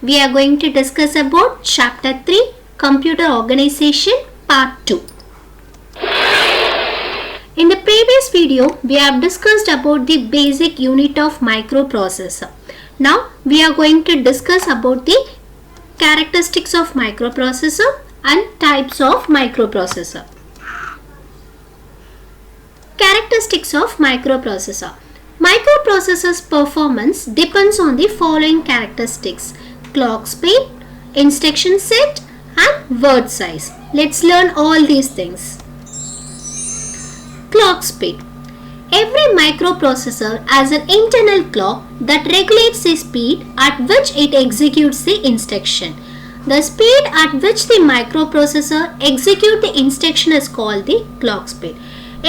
we are going to discuss about chapter 3 computer organization part 2. In the previous video we have discussed about the basic unit of microprocessor. Now we are going to discuss about the characteristics of microprocessor and types of microprocessor. Characteristics of microprocessor. Microprocessor's performance depends on the following characteristics: clock speed, instruction set and word size. Let's learn all these things. Clock speed. Every microprocessor has an internal clock that regulates the speed at which it executes the instruction. The speed at which the microprocessor executes the instruction is called the clock speed.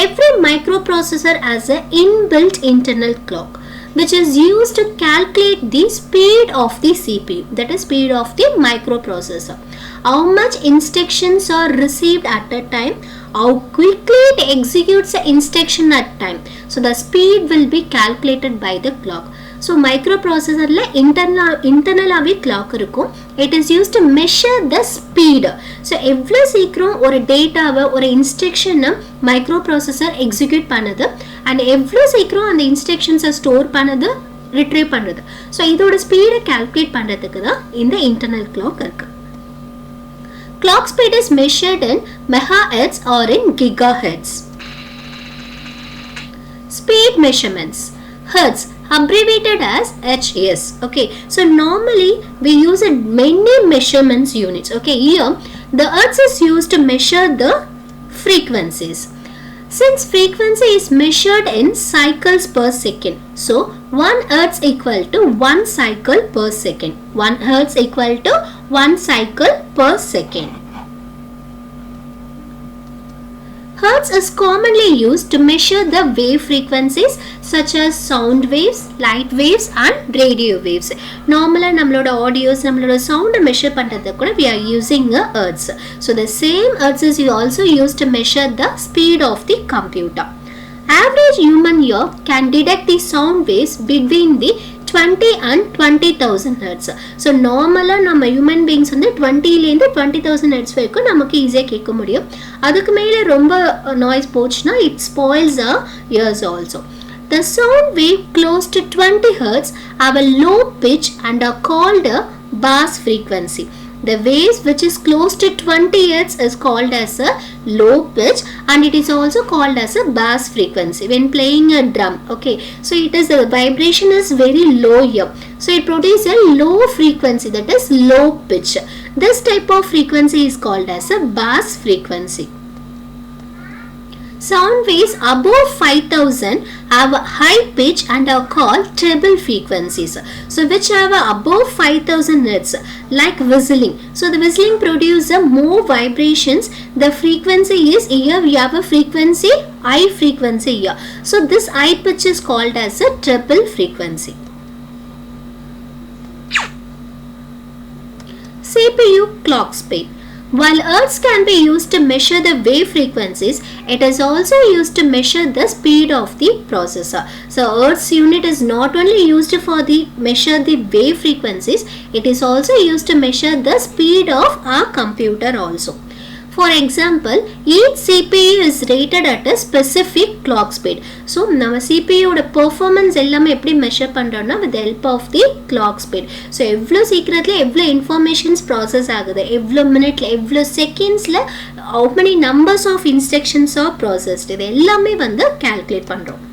Every microprocessor has an inbuilt internal clock which is used to calculate the speed of the CPU, that is speed of the microprocessor. How much instructions are received at a time, how quickly it executes the instruction at time. So the speed will be calculated by the clock. So microprocessor la internal clock irukum. It is used to measure the speed. So evlo seekram or data or instruction microprocessor execute panadhu and evlo seekram and instructions store panadhu retrieve panadhu. So idoda speed calculate pandradhukku da inda internal clock irukku. Clock speed is measured in megahertz or in gigahertz. Speed measurements. Hertz, abbreviated as HS. Okay, so normally we use many measurements units. Okay, here the hertz is used to measure the frequencies. Since frequency is measured in cycles per second, so 1 hertz equal to 1 cycle per second. 1 hertz equal to 1 cycle per second. Hertz is commonly used to measure the wave frequencies such as sound waves, light waves and radio waves. Normally nammaloda audios, nammaloda sound measure pandradhukku we are using a hertz. So the same hertz is also used to measure the speed of the computer. Average human ear can detect the sound waves between the 20 and 20,000 hertz. So normally நம்ம human beings வந்து 20 ல இருந்து 20,000 hertz வரைக்கும் நமக்கு ஈஸியா கேட்க முடியும். அதுக்கு மேல ரொம்ப noise போச்சுனா it spoils our ears also. The sound wave close to 20 hertz have a low pitch and are called a bass frequency. The waves which is close to 20 hertz is called as a low pitch and it is also called as a bass frequency when playing a drum. Okay, so it is the vibration is very low here, so it produces a low frequency, that is low pitch. This type of frequency is called as a bass frequency. Sound waves above 5000 have a high pitch and are called treble frequencies. So which have above 5000 hertz, like whistling. So the whistling produces more vibrations. The frequency is here we have a frequency, high frequency here. So this high pitch is called as a treble frequency. CPU clock speed. While hertz can be used to measure the wave frequencies, it is also used to measure the speed of the processor. So hertz unit is not only used for the measure the wave frequencies, it is also used to measure the speed of our computer also. For example, each CPU is rated at a specific clock speed. So நம்ம CPU ஓட performance எல்லாமே எப்படி measure பண்றோம்னா with the help of the clock speed. So எவ்வளவு சீக்கிரத்துல எவ்வளவு informations process ஆகுது, எவ்வளவு மினிட்ல எவ்வளவு செகண்ட்ஸ்ல how many numbers of instructions are processed, இது எல்லாமே வந்து calculate பண்றோம்.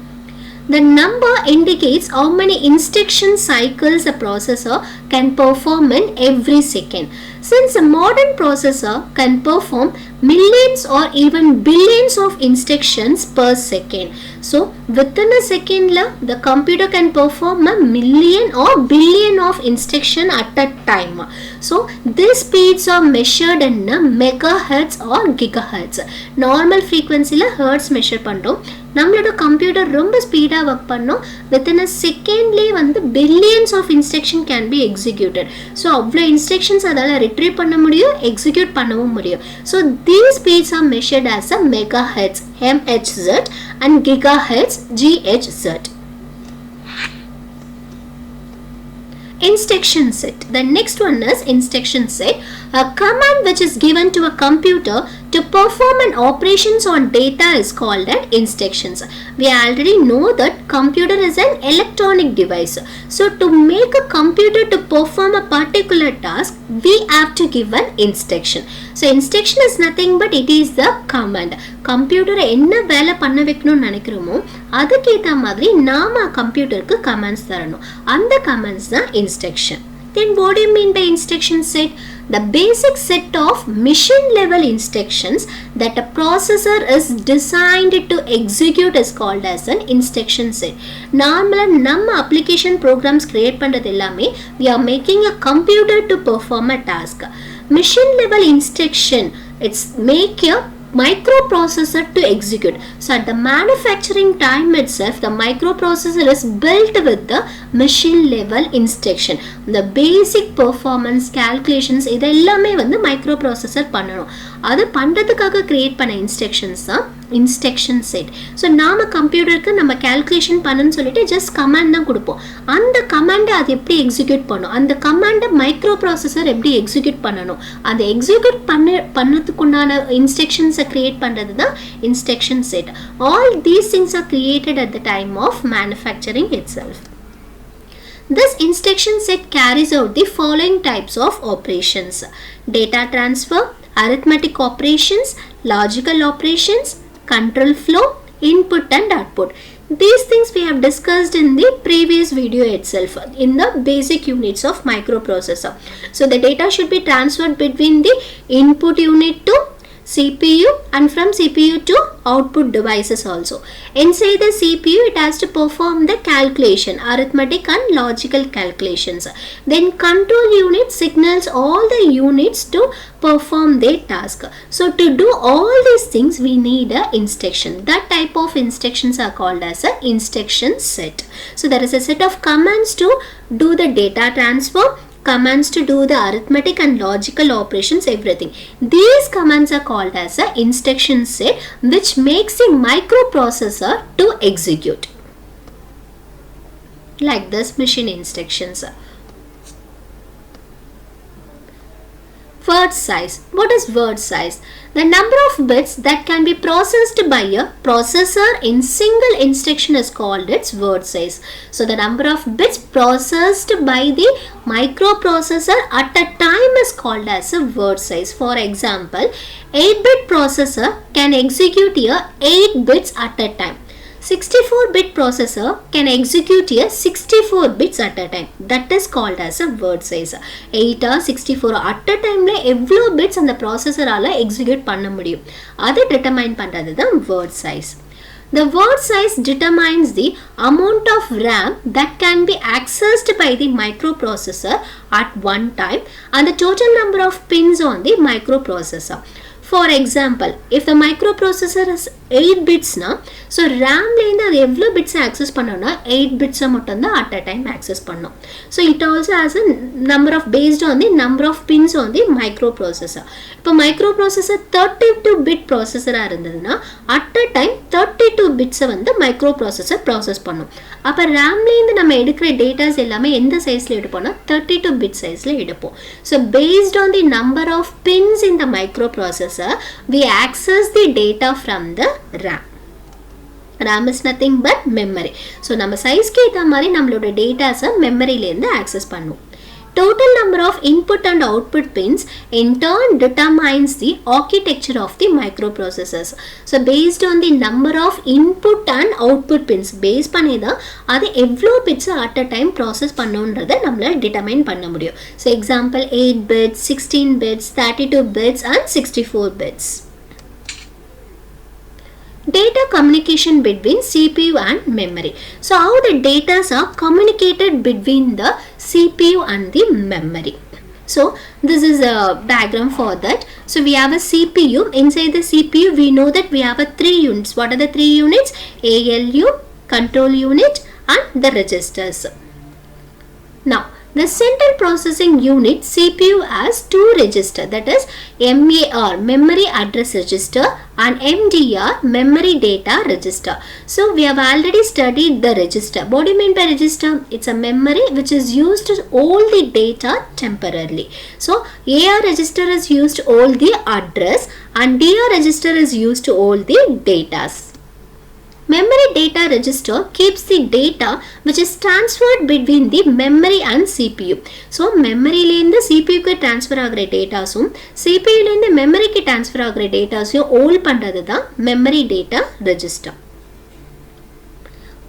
The number indicates how many instruction cycles a processor can perform in every second. Since a modern processor can perform millions or even billions of instructions per second. So within a second the computer can perform a million or billion of instruction at a time. So these speeds are measured in megahertz or gigahertz. Normal frequency la hertz measure பண்றோம். நம்மளோட computer ரொம்ப speedo work பண்ணோம். within a secondலயே வந்து billions of instruction can be executed. So அவ்வளோ instructions அதால retrieve பண்ண முடியும், execute பண்ணவும் முடியும். So these speeds are measured as a megahertz MHz and gigahertz GHz. Instruction set. The next one is instruction set. A command which is given to a computer to perform an operations on data is called as instructions. We already know that computer is an electronic device. So to make a computer to perform a particular task, we have to give an instruction. So instruction is nothing but it is the command. Computer என்ன வேலை பண்ண வைக்கணும்னு நினைக்கிறோமோ அதுக்கேற்ற மாதிரி நாம கம்ப்யூட்டருக்கு commands தரணும். அந்த கமாண்ட்ஸ் தான் instruction. Then what do you mean by instruction set? The basic set of machine level instructions that a processor is designed to execute is called as an instruction set. Normally நம்ம application programs create பண்றது எல்லாமே we are making a computer to perform a task. Machine level instruction, it's make a microprocessor to execute. So at the manufacturing time itself, the microprocessor is built with the machine level instruction. The basic performance calculations இதெல்லாமே வந்து microprocessor பண்ணணும். அது பண்றதுக்காக create பண்ண instructions தான் instruction set. So நாம கம்ப்யூட்டருக்கு நம்ம calculation பண்ணணும்னு சொல்லிட்டு ஜஸ்ட் கமாண்ட் தான் கொடுப்போம். அந்த கமாண்டை அது எப்படி எக்ஸிக்யூட் பண்ணும், அந்த கமாண்டை மைக்ரோ ப்ராசஸர் எப்படி எக்ஸிக்யூட் பண்ணணும், அந்த எக்ஸிக்யூட் பண்ணதுக்குண்டான இன்ஸ்ட்ரக்ஷன்ஸை கிரியேட் பண்ணுறது தான் instruction set. All these things are created at the time of manufacturing itself. This instruction set carries out the following types of operations: data transfer, arithmetic operations, logical operations, control flow, input and output. These things we have discussed in the previous video itself in the basic units of microprocessor. So the data should be transferred between the input unit to CPU and from CPU to output devices also. Inside the CPU it has to perform the calculation, arithmetic and logical calculations. Then control unit signals all the units to perform their task. So to do all these things we need a instruction. That type of instructions are called as a instruction set. So there is a set of commands to do the data transfer, commands to do the arithmetic and logical operations, everything. These commands are called as a instruction set which makes the microprocessor to execute. Like this machine instructions. Word size. What is word size? The number of bits that can be processed by a processor in single instruction is called its word size. So the number of bits processed by the microprocessor at a time is called as a word size. For example, 8-bit processor can execute a 8 bits at a time. 64-bit processor can execute a 64 bits at a time. That is called as a word size. 8 or 64 at a time la evlo bits அந்த processor ஆல execute பண்ண முடியும். அதை determine பண்றது தான் word size. The word size determines the amount of RAM that can be accessed by the microprocessor at one time and the total number of pins on the microprocessor. For example, if the microprocessor is 8 bits na, so RAM la inda adu evlo bits access pannona 8 bits மட்டும் தான் at a time access பண்ணும். So it also has a number of based on the number of pins on the microprocessor. இப்போ microprocessor 32 bit processor இருந்ததுன்னா at a time 32 bits வந்து microprocessor process பண்ணும். அப்ப RAM ல இருந்து நம்ம எடுக்கிற டேட்டாஸ் எல்லாமே எந்த சைஸ்ல எடுப்போம்னா 32 bit சைஸ்ல எடுப்போம். So based on the number of pins in the microprocessor, we access the data from the RAM. RAM is nothing but memory. So நம்ம சைஸ்க்கு ஏத்த மாதிரி நம்மளோட டேட்டாஸை மெமரியில இருந்து ஆக்சஸ் பண்ணுவோம். Total number of input and output pins in turn determines the architecture of the microprocessors. So based on the number of input and output pins base பண்ணி தான் அது எவ்வளோ bits at a time process பண்ணணுன்றதை நம்மளால determine பண்ண முடியும். So example 8 bits, 16 bits, 32 bits and 64 bits. Data communication between CPU and memory. So how the data are communicated between the CPU and the memory. So this is a diagram for that. So we have a CPU. Inside the CPU we know that we have a 3 units. What are the 3 units? ALU, control unit and the registers. Now the central processing unit CPU has 2 registers, that is MAR, memory address register, and MDR, memory data register. So we have already studied the register. What do you mean by register? It's a memory which is used to hold the data temporarily. So AR register is used to hold the address and DR register is used to hold the data. Memory data register keeps the data which is transferred between the memory and CPU. So memory lende CPU ku transfer agre data sum CPU lende memory ku transfer agre data sum hold pandrathu da memory data register.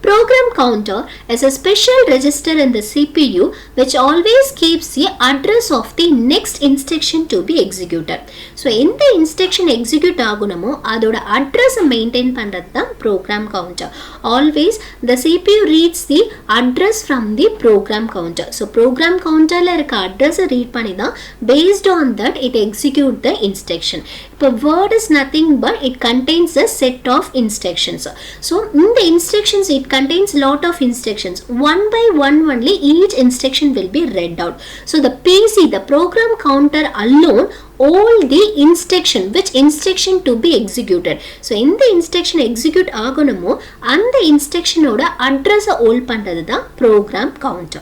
Program counter is a special register in the CPU which always keeps the address of the next instruction to be executed. So in the instruction execute agunamo adoda address maintain pandrathu da program counter. Always the CPU reads the address from the program counter. So program counter la irka address read panida based on that it execute the instruction. But word is nothing but it contains a set of instructions. So in the instructions it contains lot of instructions. One by one only each instruction will be read out. So the PC, the program counter alone all the instruction, which instruction to be executed. So in the instruction execute agunamo and the instruction oda address hold pandrathu da program counter.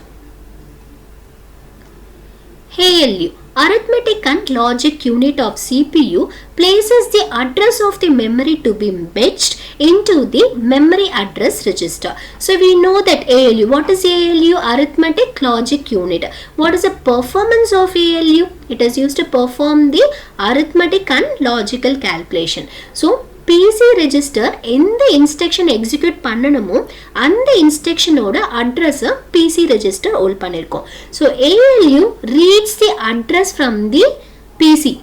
ALU, arithmetic and logic unit of CPU, places the address of the memory to be matched into the memory address register. So we know that ALU, what is ALU? Arithmetic logic unit. What is the performance of ALU? It is used to perform the arithmetic and logical calculation. So PC register எந்த instruction execute பண்ணணுமோ அந்த instruction ஓட address PC register hold பண்ணிருக்கும். So ALU reads the address from the PC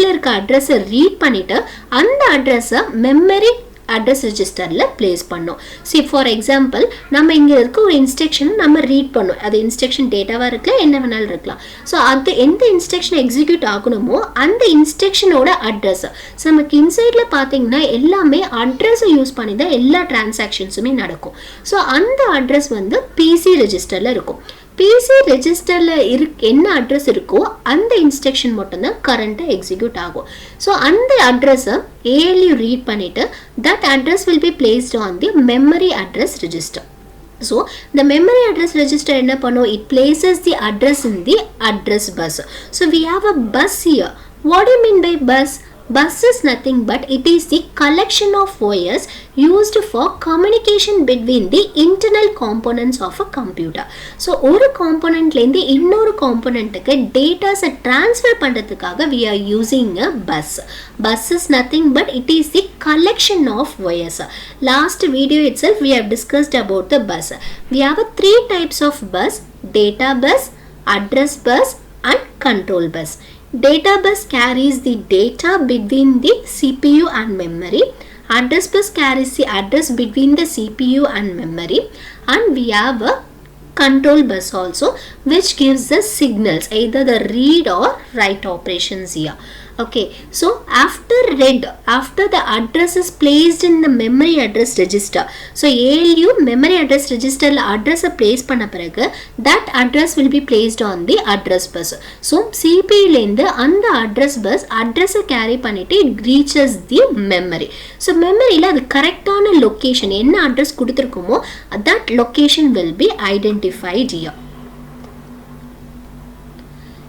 ல இருக்க address read பண்ணிட்டு அந்த address memory address register ல place பண்ணோம். See for example நம்ம இங்க இருக்க ஒரு instruction நம்ம read பண்ணோம். அது instruction dataவா இருக்கலாம் என்ன வேணாலும் இருக்கலாம். So அது எந்த instruction execute ஆகணுமோ அந்த instruction ஓட address. So நமக்கு இன்சைட்ல பாத்தீங்கன்னா எல்லாமே address யூஸ் பண்ணி தான் எல்லா transactionsமே நடக்கும். So அந்த address வந்து PC registerல இருக்கும். PC ரெஜிஸ்டர்ல என்ன அட்ரஸ் இருக்கோ அந்த இன்ஸ்ட்ரக்ஷன் மட்டும் தான் கரண்டா எக்ஸிக்யூட் ஆகும். ஸோ அந்த அட்ரஸை ALU ரீட் பண்ணிட்டு that address will be placed on the memory address register. So the memory address register என்ன பண்ணும்? It places the address in the address bus. So we have a bus here. What do you mean by bus? Bus is nothing but it is the collection of wires used for communication between the internal components of a computer. So ஒரு component ல இருந்து இன்னொரு componentக்கு data's transfer பண்றதுக்காக we are using a bus. Bus is nothing but it is the collection of wires. Last video itself we have discussed about the bus. We have three types of bus: data bus, address bus and control bus. Data bus carries the data between the CPU and memory. Address bus carries the address between the CPU and memory. And we have a control bus also which gives the signals, either the read or write operations here. Okay, so after the address is placed in the memory address register, so ALU memory address register la address place பண்ண பிறகு that address will be placed on the address bus. So CPU ல இருந்து அந்த address bus address carry பண்ணிட்டு it reaches the memory. So memory ல அது கரெக்டான location என்ன address கொடுத்திருக்குமோ that location will be identified here.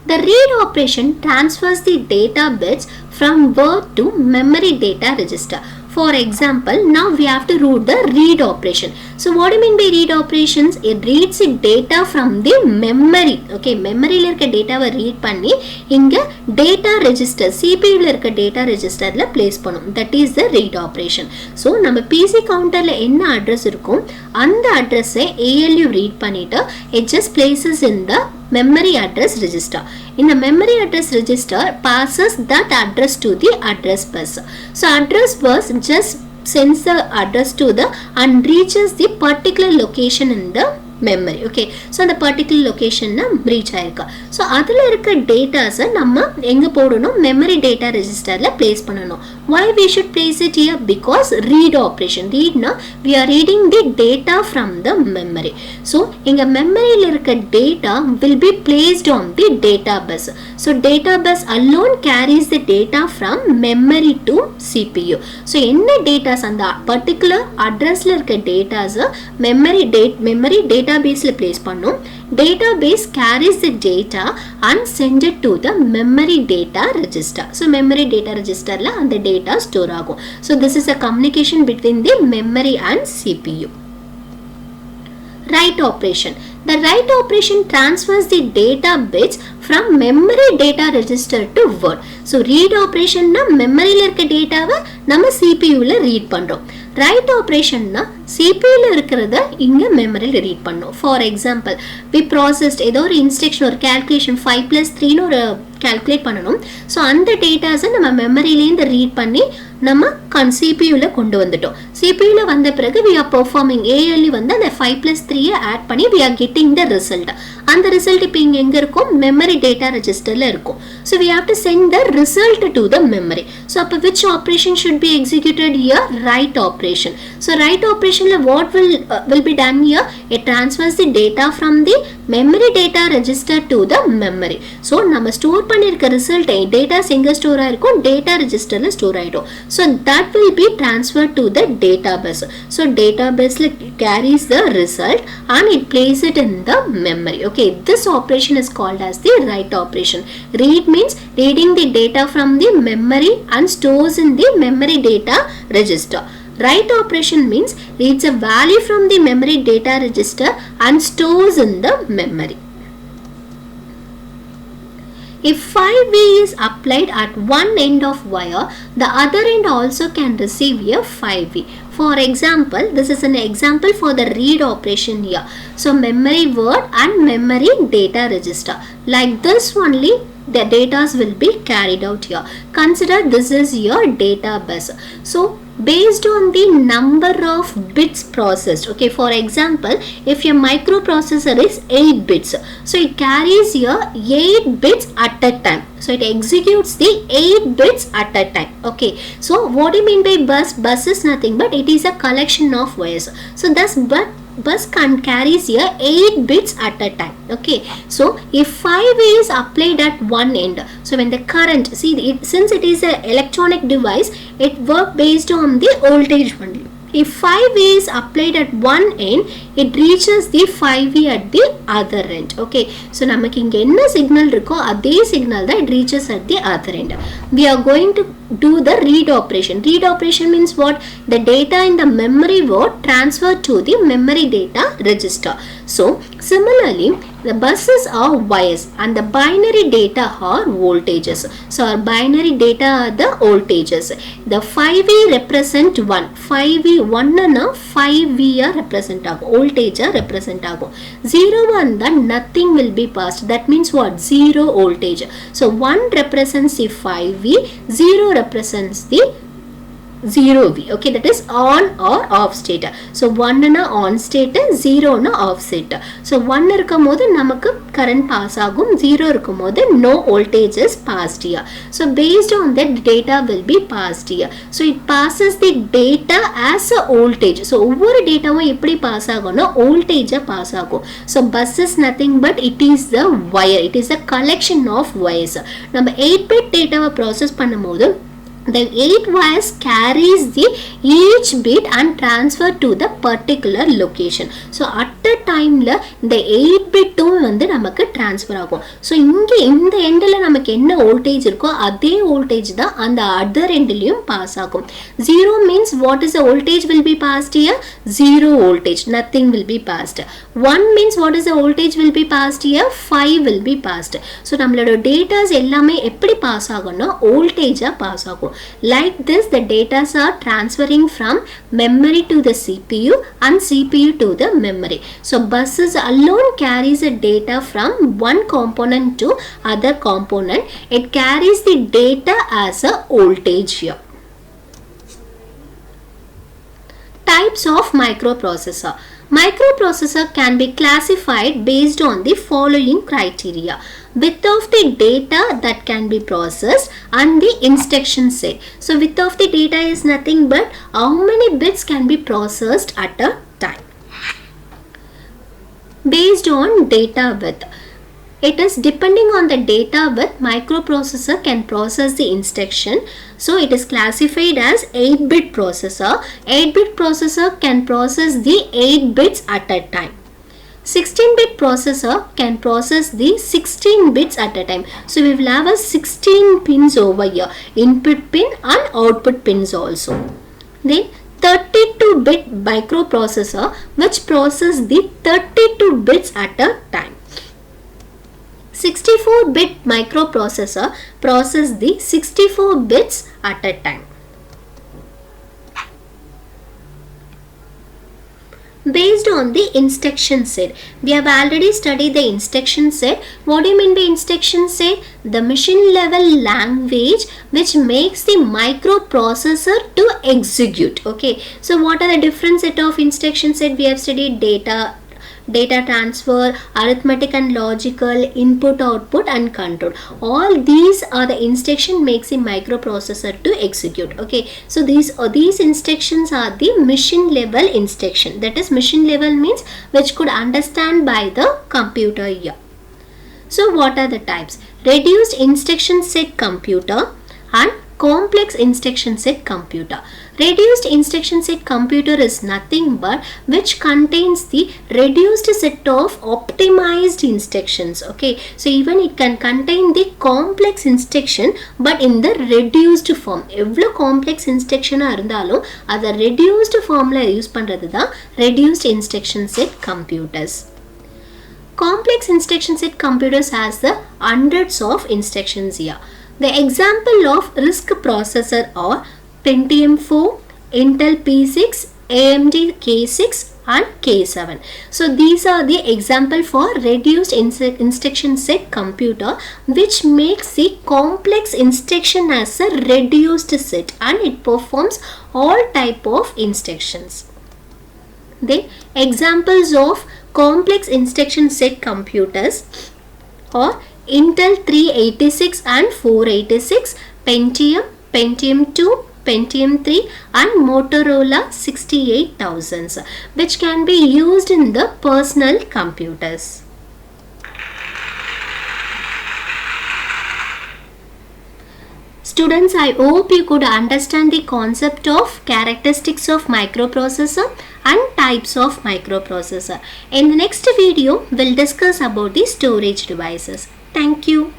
The read operation transfers the data bits from word to memory data register. For example, now we have to do the read operation. So what do you mean by read operations? It reads the data from the memory. Okay, memory la irka data va read panni inga data register CPU la irka data register la place பண்ணும். That is the read operation. So நம்ம PC counter la enna address இருக்கும் அந்த address ALU read பண்ணிட்டு it just places in the memory address register. In the memory address register passes that address to the address bus. So address bus just sends the address to the and reaches the particular location in the memory. Okay, so அந்த particular location reach ஆயிருக்கா. So அதில் இருக்க datas நம்ம எங்க போடணும்? memory data registerல place பண்ணணும். Why we should place it here? Because read operation. Read na we are reading the data from the memory. So இங்க memoryல இருக்க data will be placed on the data bus. So data bus alone carries the data from memory to CPU. So என்ன data அந்த particular addressல இருக்க datas memory databaseல place பண்ணும். Database carries the data and send it to the memory data register. So memory data registerல அந்த data store ஆகும். So this is a communication between the memory and CPU. Write operation. The write operation transfers the data bits from memory data register to word. So read operation na memory la irukka data va nama CPU la read பண்றோம். write operation na CPU la இருக்கிறத இங்க memory la read பண்ணோம். For example, we processed ஏதோ ஒரு instruction ஒரு calculation 5 plus 3 னு ஒரு calculate பண்ணனும். So அந்த dataஸை நம்ம memoryல இருந்து read பண்ணி நம்ம CPU ல கொண்டு வந்துட்டோம். CPU ல வந்த பிறகு we are performing ALE வந்து அந்த 5 plus 3 ஆட் பண்ணி we are getting the result. அந்த result இப்போ இங்க எங்க இருக்கும்? memory data registerல இருக்கும். So we have to send the result to the memory. So அப்ப which operation should be executed here? Write operation. So write operation la what will be done here? It transfers the data from the memory data register to the memory. So நம்ம store பண்ணிருக்க result data எங்க store ஆயிருக்கும்? data registerல store ஆயிடும். So that will be transferred to the database. So database carries the result and it places it in the memory. Okay, this operation is called as the write operation. Read means reading the data from the memory and stores in the memory data register. Write operation means reads a value from the memory data register and stores in the memory. If 5V is applied at one end of wire, the other end also can receive a 5V. For example, this is an example for the read operation here. So memory word and memory data register. Like this only the data will be carried out here. Consider this is your database. So based on the number of bits processed, okay, for example, if your microprocessor is 8 bits, so it carries here 8 bits at a time. So it executes the 8 bits at a time. Okay, so what do you mean by bus? Bus is nothing but it is a collection of wires. So thus bus can carries here 8 bits at a time. Okay, so if 5 is applied at one end, so when the current, see since it is an electronic device, it work based on the voltage only. If 5V is applied at one end, it reaches the 5V at the other end. Okay, so நமக்கு இங்க என்ன signal இருக்கோ அதே signal தான் it reaches at the other end. We are going to do the read operation. Read operation means what? The data in the memory word transferred to the memory data register. So similarly, the buses are wires and the binary data are voltages. So our binary data are the voltages. The 5V represent 1. 5V 1 na 5V represent ஆகும். Voltage represent ஆகும். 0 வந்தா nothing will be passed. That means what? 0 voltage. So 1 represents the 5V, 0 represents the 0V. Okay, that is on or off state. So 1 na on state, 0 na off state. So 1 இருக்கும்போது நமக்கு current pass ஆகும், 0 இருக்கும்போது no voltage is passed here. So based on that data will be passed here. So it passes the data as a voltage. So ஒவ்வொரு டேட்டாவும் எப்படி pass ஆகும்னா voltage pass ஆகும். So bus is nothing but it is the wire. It is a collection of wires. நம்ம 8-bit data process பண்ணும்போது the 8 wires carries the each bit and transfer to the particular location. So at a time la the 8 bit வந்து நமக்கு transfer ஆகும். So இங்க இந்த எண்ட்ல நமக்கு என்ன voltage இருக்கோ அதே voltage தான் அந்த other endலயும் pass ஆகும். 0 means what is the voltage will be passed here? 0 voltage, nothing will be passed. 1 means what is the voltage will be passed here? 5 will be passed. So நம்மளோட datas எல்லாமே எப்படி pass ஆகும்னா voltage pass ஆகும். Like this, the data are transferring from memory to the CPU and CPU to the memory. So buses alone carries the data from one component to other component. It carries the data as a voltage here. Types of microprocessor. Microprocessor can be classified based on the following criteria: width of the data that can be processed and the instruction set. So width of the data is nothing but how many bits can be processed at a time. Based on data width, It is depending on the data with microprocessor can process the instruction. So it is classified as 8-bit processor. 8-bit processor can process the 8 bits at a time. 16-bit processor can process the 16 bits at a time. So we will have a 16 pins over here, input pin and output pins also. Then 32-bit microprocessor which process the 32 bits at a time. 64-bit microprocessor process the 64 bits at a time. Based on the instruction set, we have already studied the instruction set. What do you mean by instruction set? The machine level language which makes the microprocessor to execute. Okay, so what are the different set of instruction set? We have studied data transfer, arithmetic and logical, input output and control. All these are the instruction makes a microprocessor to execute. Okay, so these instructions are the machine level instruction. That is, machine level means which could understand by the computer here. So what are the types? Reduced instruction set computer and complex instruction set computer. Reduced instruction set computer is nothing but which contains the reduced set of optimized instructions. Okay, so even it can contain the complex instruction but in the reduced form. எவ்வளோ complex instruction இருந்தாலும் அதை reduced formல use பண்றது தான் reduced instruction set computers. Complex instruction set computers has the hundreds of instructions here. The example of RISC processor are Pentium 4, Intel P6, AMD K6 and K7. So these are the example for reduced instruction set computer which makes the complex instruction as a reduced set and it performs all type of instructions. The examples of complex instruction set computers are Intel 386 and 486, Pentium 2, Pentium 3 and Motorola 68000 which can be used in the personal computers. Students, I hope you could understand the concept of characteristics of microprocessor and types of microprocessor. In the next video, we'll discuss about the storage devices. Thank you.